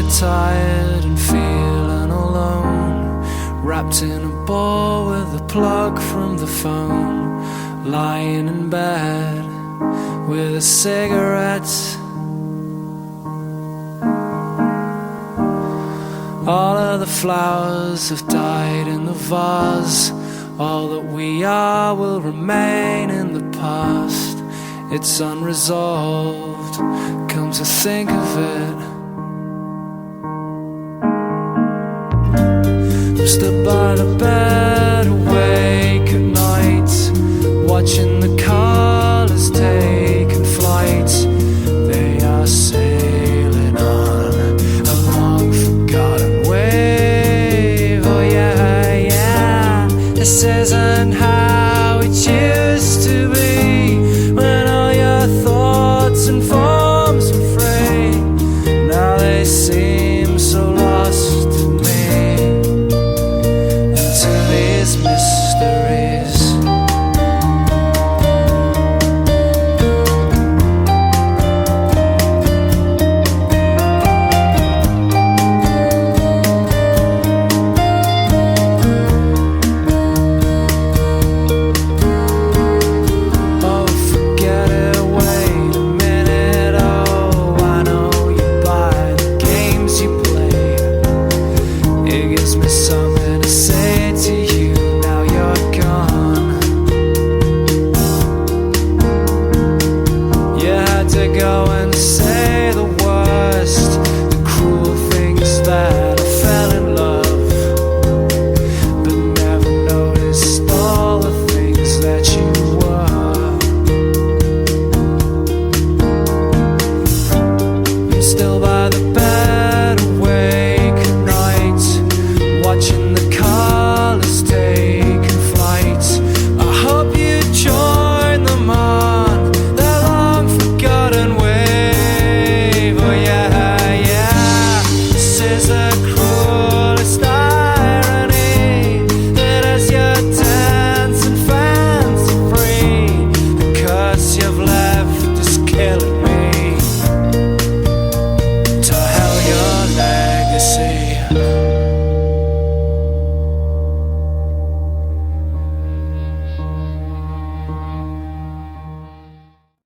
tired and feeling alone, wrapped in a ball with a plug from the phone, lying in bed with a cigarette. All of the flowers have died in the vase. All that we are will remain in the past. It's unresolved, come to think of it. I'm stood by the bed, awake at night, watching the